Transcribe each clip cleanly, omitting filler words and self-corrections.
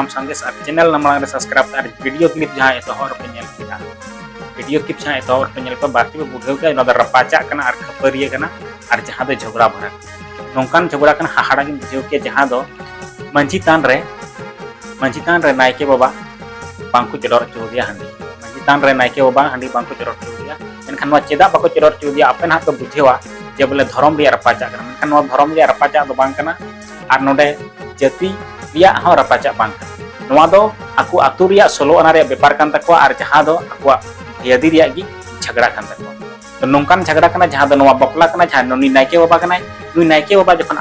सानाम संदेश और channel number subscribe और वीडियो क्लिप जहाँ एतोहर पे नेल किया वीडियो क्लिप जहाँ एतोहर पे नेल पे बाकी पे बुझेव के ना रपाचा कना और खपरिया कना और जहाँ दो झगड़ा भरा नौकान झगड़ा कना हाहाड़ा के बुझेव के जहाँ दो मंची तान रे नायके बाबा बांको चडर चौदिया हंडी मंची तान रे नायके बाबा हंडी बांको चडर चौदिया एनखान चेदा बाको चडर चौदिया आपन हाथ बुझेवा जे बोले धर्म रिया रपाचा कना एनखान धर्म रिया रपाचा दो बांग कना और नोडे जाति रिया हो रपाचा बांग कना नोवा दो आकु आतु रिया सोलो अना रे बेपार कान तको और जहाँ दो आकुआ भैयादी रिया गी झगड़ा कान तको तो नोंकान झगड़ा कना जहाँ दो नोवा बपला कना जहाँ नोनी नायके बाबा कना नुई नायके बाबा जखन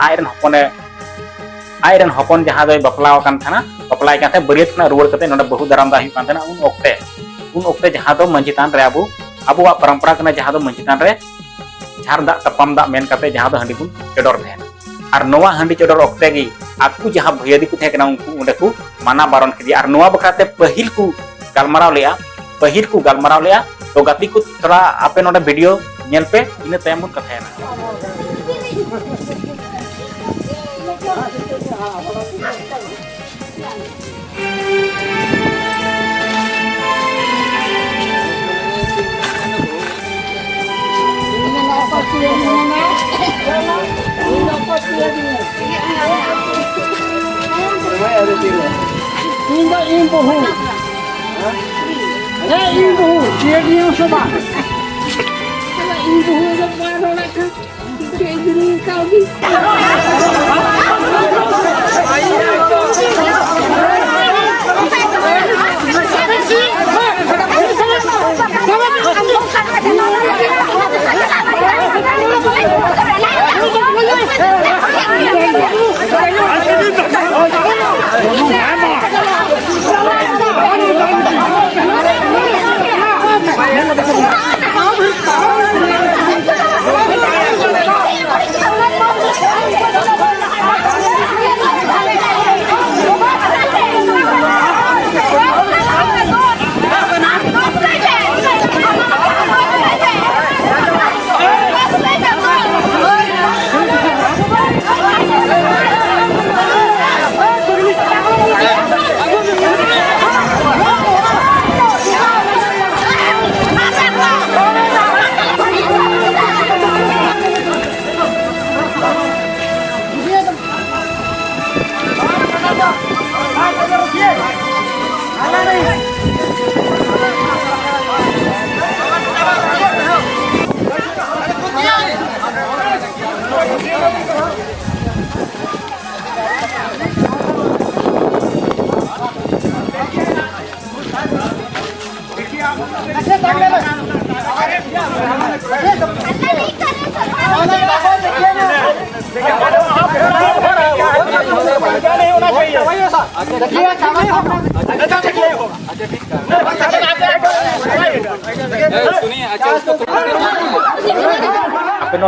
आयरन हपन जहाँ दो बपला कान थाना बपला काते बरियत ना रुवर कते नोडे बहु दाराम दा हुई कान थाना उन ओक्ते जहाँ दो मंजी तान रे आबुआ परंपरा कना जहाँ दो मंजी तान रे झार दा तपम दा मेन कते जहाँ दो हंडी बुन चडर थेना और नोवा हंडी चडर ओक्ते गी आकु जहाँ भैयादी को थे कना उनको उंडे को माना बारन किया और नोवा बखराते पहिल को गालमाराव लेया तो गाती को थोड़ा आपे नोडे वीडियो नेल पे इन तायम बुन कथायना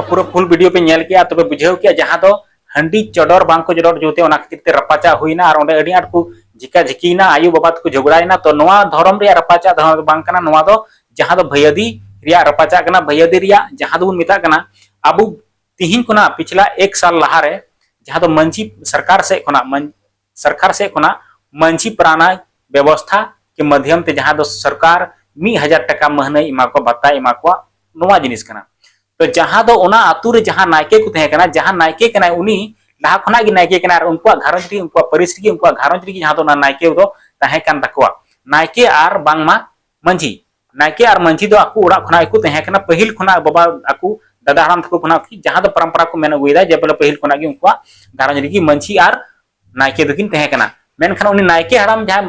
पूरा फुल वीडियो पे नेल किया तबे बुझेव किया जहाँ दो हंडी चडर बांको चडर जोते ओना खातिर ते रपाचा हुईना और ओंडे अडी आट को जिका झिकीना आयु बाबा को झगड़ायना तो नोवा धर्म रिया रपाचा धर्म बांग कना नोवा दो जहाँ दो भैयादी रिया रपाचा कना भैयादी रिया जहाँ दो मिता कना अबु तिहिन कोना पिछला 1 साल लहारे जहाँ दो मंची सरकार से कोना मंची प्राणा व्यवस्था के माध्यम ते जहाँ दो सरकार 1000 टका महीने इमा को बता इमा को नोवा जिनिस कना तो जहाँ दो ओना आतु रे जहाँ नायके को थे कना जहाँ नायके कना उनी लहा खना गी नायके कना उनका घरज री उनका परिस री उनका घरज री जहाँ दो ना नायके दो तहे कान तकवा Nike are बांगमा Manji Nike are मंजी दो आकु ओड़ा खना को थे कना पहिल खना बाबा आकु दादा हराम तको खना जहाँ दो परंपरा को मेन अगुइदा जे बोले पहिल खना गी उनका घरज री मंजी आर नायके दकिन थे कना मेनखान उनी नायके हराम जहाँ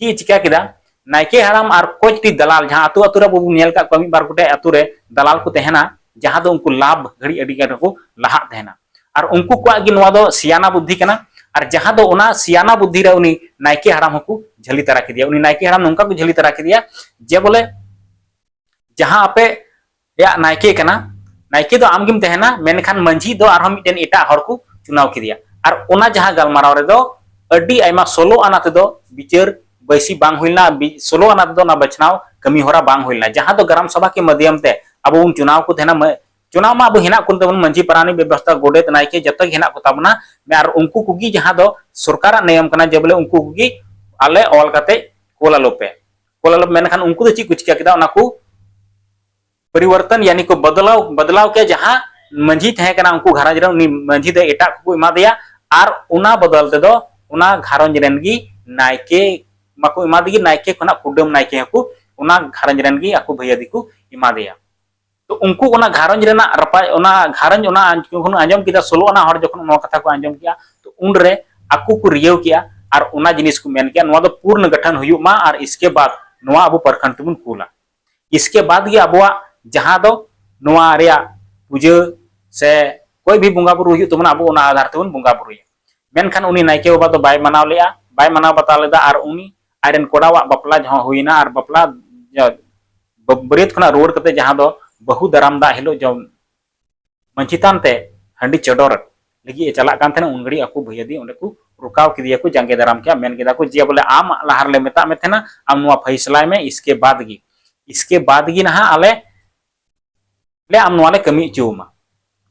की चिका किदा नायके हराम और कोच टी दलाल जहाँ आतु आतु रे बबु नेल का कमी बार गुटे आतु रे दलाल को तेहना जहाँ दो उनको लाभ घड़ी अड़ी को लहा तेहना और उनको को आगे नोवा दो सियाना बुद्धि कना और जहाँ दो ओना सियाना बुद्धि रे उनी नायके हराम को झली तरा के दिया उनी नायके हराम नोंका को झली तरा के दिया जे बोले जहाँ आपे या नायके कना नायके दो आमगिम तेहना मेनखान मंझी दो और हम मिटेन एटा हर को चुनाव के दिया और ओना जहाँ गलमाराव रे दो अड्डी आयमा 16 आना ते दो विचार बैसी बांग हुइलना 16 आना ते दो ना बचनाव कमी होरा बांग हुइलना जहाँ दो ग्राम सभा के माध्यम ते अब उन चुनाव को तेना चुनाव में अब हेना कुल तबन मंझी प्राणी व्यवस्था गोडेत नायके जत हेना को तबना और उनको कुगी जहाँ दो सरकार नियम कना जे बोले उनको कुगी आले ऑल कते कोलालो पे कोलालो मेनखान उनको तो ची कुछ क्या किदा उनको परिवर्तन यानी को बदलाव बदलाव के जहां मंझी थे कना उनको घारंज रे उनी मंझी दे एटा को इमा दिया आर उना बदलते दो उना घारंज रेन गी नायके माको इमा दिगी नायके खना कुडम नायके को उना घारंज रेन गी आको भैया दिकु इमा दिया तो उनको उना घारंज रेना रपा उना घारंज उना आंजम किदा सोलो उना हर जखन नो कथा को आंजम किया तो उन रे आको को रियव किया और उना जिनिस को मेन किया नवा दो पूर्ण गठन हुयु मा और इसके बाद नवा अबो परखंड तुम कूला इसके बाद गे अबवा जहां दो नवा रेया पूजा से कोई भी बुंगा बुरु हुयु तुमना अबो उना आधार तेबन बुंगा बुरु मेनखान उनी नायके बाबा तो बाय मनाव लेया बाय मनाव बता लेदा और उनी आयरन कोड़ावा बपला जहां हुईना और बपला बरियत खना रोड कते जहां दो बहु दराम दा हिलो जो मंचितान ते हंडी चडोर लगी चला कान थे उन घड़ी अको भैया दी उन्हें को रुकाव किया को जंगे दराम क्या मेन किया को जे बोले आम लहार ले मेता में थे ना आम नुआ फैसला में इसके बाद गी ना आले ले आम नुआ ले कमी चुमा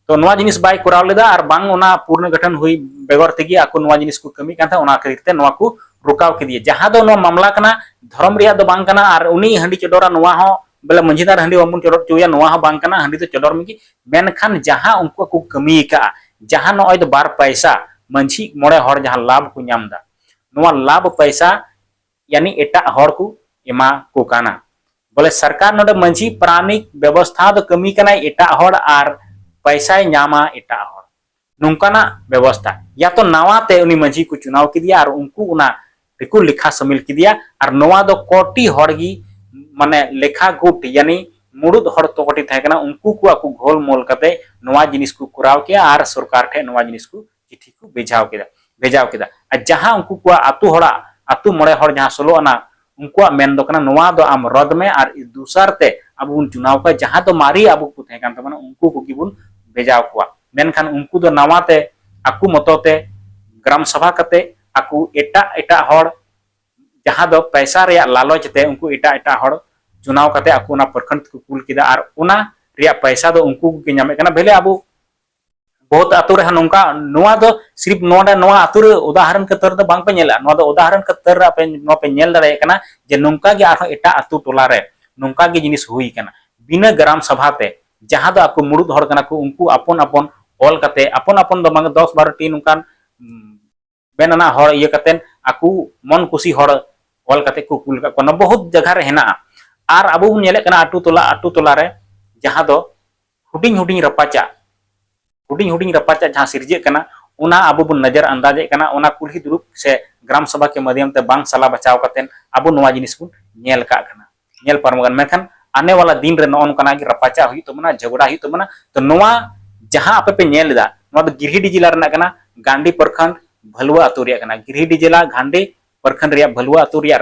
तो नुआ जिनिस बाय कोराव लेदा और बांग उना पूर्ण गठन हुई बेगर तेगी आको नुआ जिनिस को कमी कान था उना खरीदते नुआ को रुकाव किया जहां दो नुआ मामला कना धर्म रिया दो बांग कना और उनी हंडी चडोरा नुआ हो बोले मंझीदार हंडी बाबन चडोर चुया नुआ हो बांग कना हंडी तो चडोर में मेनखान जहां उनको को कमी का जहां नॉय दो बार पैसा मंझी मोड़े हर जहां लाभ को नाम दा नुआ लाभ पैसा यानी एटा हर को एमा को काना बोले सरकार नोडे मंझी प्राणिक व्यवस्था दो कमी कना एटा हर आर पैसा नामा एटा हर नुकाना व्यवस्था या तो नवाते उनी मंझी को चुनाव किदिया और उनको उना रिकु लिखा शामिल किदिया और नवा दो कोटी हरगी माने लेखा गुट यानी मुड़ुद हर तो कोटी थे कना उनको को आकु घोल मोल कते नवा जिनिस को कुराव किया और सरकार ठे नवा जिनिस को चिट्ठी को भेजाव किदा जहां उनको को आतु हड़ा आतु मोड़े हर जहां सोलो अना उनको मेन दो कना नवा दो आम रद में और दूसर ते अब उन चुनाव का जहां तो मारी अब को थे कान तमना उनको को किबुन भेजाव कुआ मेनखान उनको दो नवा ते आकु मतोते ग्राम सभा कते आकु एटा हर जहां दो पैसा रे लालच ते उनको एटा हर चुनाव कते आकु ना प्रखंड को कुल किदा और उना रिया पैसा दो उनको के नामे कना भेले अब बहुत आतु रे नोंका नोआ दो सिर्फ नोडा नोआ आतु रे उदाहरण के तर दो बांग पे नेला नोआ दो उदाहरण के तर पे नो पे नेल दरे कना जे नोंका के आरो एटा आतु टोला रे नोंका के जिनिस हुई कना बिना ग्राम सभा ते जहां दो आकु मुड़ुद हर कना को उनको अपन अपन ऑल कते अपन अपन दो मांग 10 12 टी नोंकान बेनना हर ये कते आकु मन खुशी हर ऑल कते को कुल का कोना बहुत जगह रे हेना और अब बुन नेले कना आटू टोला रे जहां दो हुडिंग रपाचा जहां सिरजे कना उना अब बुन नजर अंदाजे कना उना कुल्ही दुरुप से ग्राम सभा के माध्यम ते बांग सला बचाव कतेन अब नवा जिनिस को नेल का कना नेल परमगन मेखन आने वाला दिन रे नॉन कना कि रपाचा हुई तो मना झगड़ा हुई तो मना तो नवा जहां आपे पे नेल दा नवा दो गिरहिडी जिला रना कना गांडी प्रखंड भलुआ अतु रिया कना गिरहिडी जिला गांडी प्रखंड रिया भलुआ अतु रिया